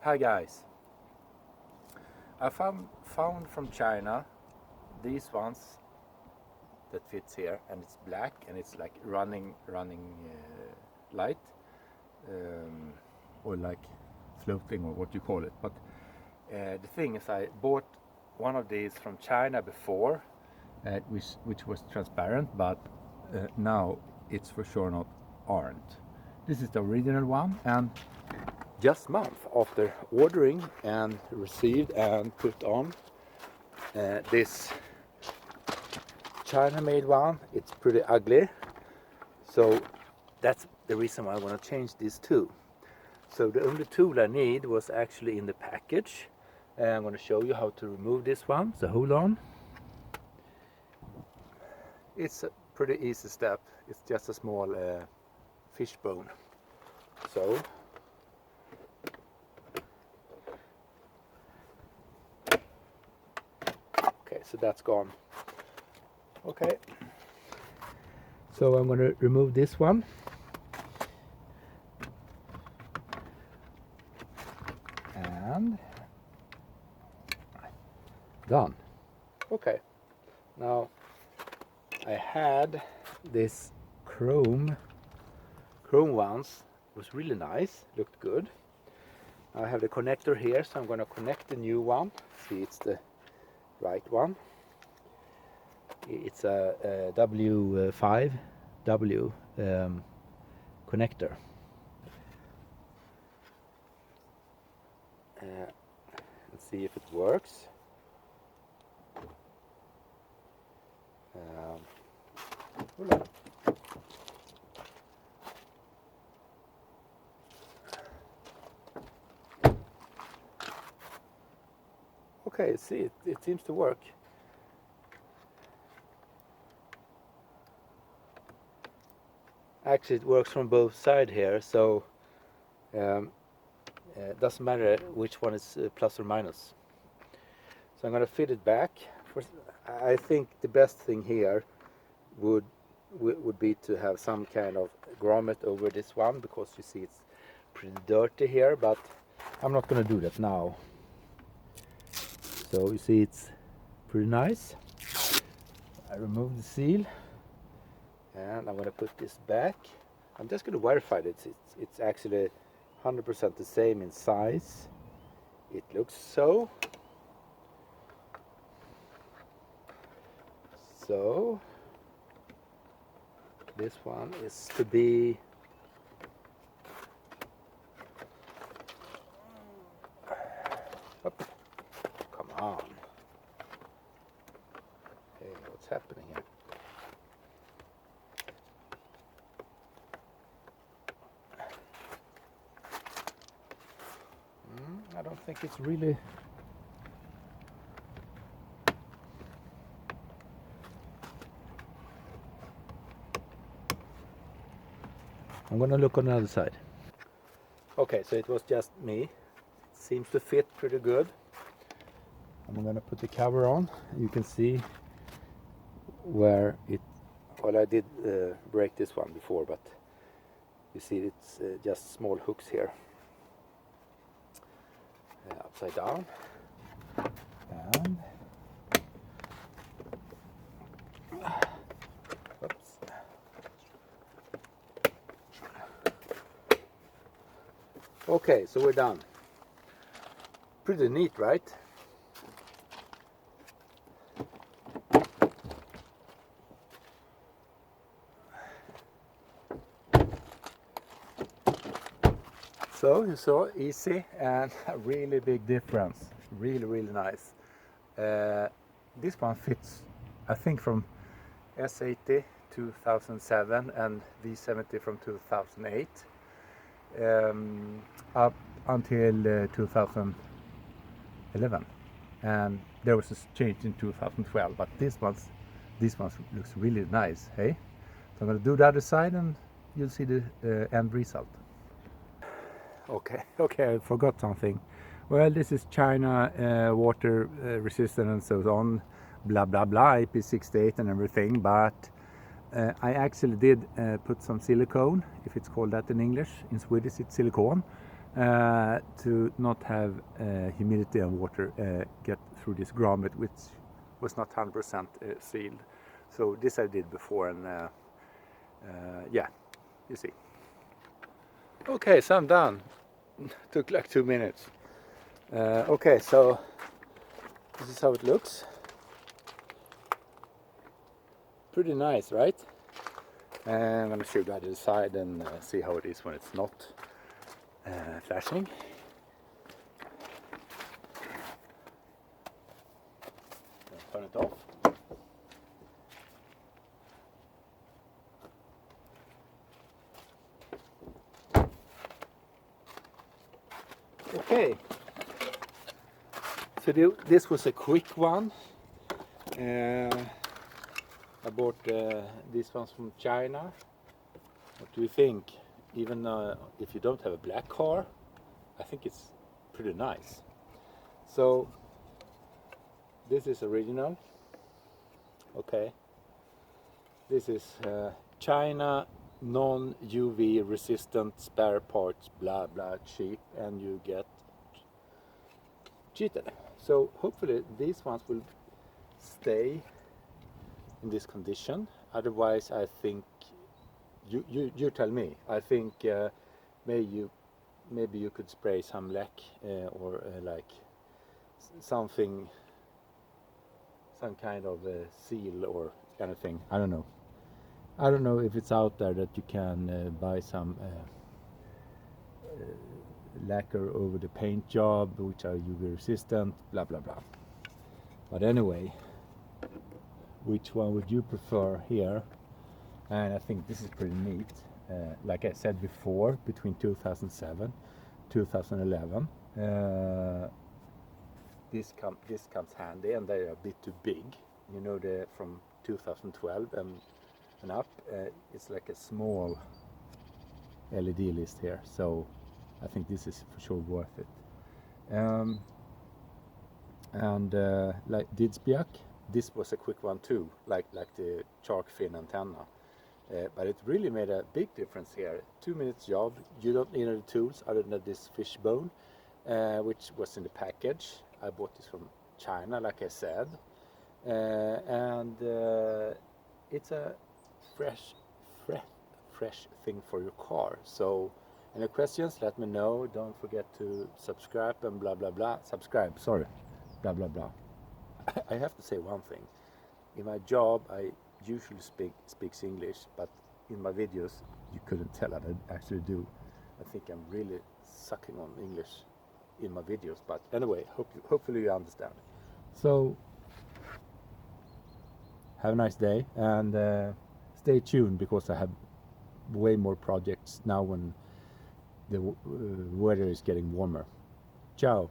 Hi guys, I found from China these ones that fits here, and it's black and it's like running light, or like floating, or what you call it. But the thing is, I bought one of these from China before, which was transparent, but now it's for sure not aren't. This is the original one, and just a month after ordering and received and put on this China-made one, it's pretty ugly. So that's the reason why I want to change these two. So the only tool I need was actually in the package, and I'm going to show you how to remove this one. So hold on. It's a pretty easy step. It's just a small fish bone. So so that's gone. Okay, so I'm going to remove this one, and done. Okay, now I had this chrome ones, was really nice, looked good. I have the connector here, so I'm going to connect the new one. See, it's the right one. It's a W5W connector. Let's see if it works. Hold on. Okay, see, it seems to work. Actually, it works from both sides here, so it doesn't matter which one is plus or minus. So I'm going to fit it back. I think the best thing here would be to have some kind of grommet over this one, because you see it's pretty dirty here, but I'm not going to do that now. So you see it's pretty nice. I remove the seal, and I'm going to put this back. I'm just going to verify that it's actually 100% the same in size. It looks so. So this one is to be up. Come on. Hey, what's happening here? I don't think it's really. I'm gonna look on the other side. Okay, so it was just me. It seems to fit pretty good. I'm gonna put the cover on. You can see where it. Well, I did break this one before, but you see it's just small hooks here. Upside down, and oops. Okay, so we're done. Pretty neat, right? So you saw, easy, and a really big difference. Really nice. This one fits, I think, from S80 2007 and V70 from 2008 up until 2011, and there was a change in 2012. But this one looks really nice. Hey, so I'm going to do the other side, and you'll see the end result. Okay, I forgot something. Well, this is China, water resistant and so on, blah blah blah, IP68 and everything, but I actually did put some silicone, if it's called that in English. In Swedish it's silicone, to not have humidity and water get through this grommet, which was not 100% sealed. So this I did before, and yeah, you see. Okay, so I'm done. Took like 2 minutes. Okay, so this is how it looks. Pretty nice, right? And I'm gonna show you the other side and see how it is when it's not flashing. Turn it off. Okay, so this was a quick one. I bought these ones from China. What do you think? Even if you don't have a black car, I think it's pretty nice. So this is original. Okay. This is China non-UV resistant spare parts, blah blah, cheap, and you get cheated. So hopefully these ones will stay in this condition. Otherwise, I think you tell me. I think maybe you could spray some lac or like something, some kind of seal or kind of thing. I don't know. I don't know if it's out there that you can buy some lacquer over the paint job, which are UV resistant, blah blah blah. But anyway, which one would you prefer here? And I think this is pretty neat. Like I said before, between 2007 2011, this comes handy, and they're a bit too big. You know, the from 2012 and up, it's like a small LED list here. So I think this is for sure worth it. Like Didsbiak, this was a quick one too, like the shark fin antenna. But it really made a big difference here. 2 minutes job. You don't need any tools other than this fish bone, which was in the package. I bought this from China, like I said, and it's a fresh thing for your car. So, any questions? Let me know. Don't forget to subscribe and blah blah blah. Subscribe. Sorry, blah blah blah. I have to say one thing. In my job, I usually speaks English, but in my videos you couldn't tell that I actually do. I think I'm really sucking on English in my videos, but anyway, hopefully you understand. So have a nice day, and stay tuned, because I have way more projects now when the weather is getting warmer. Ciao.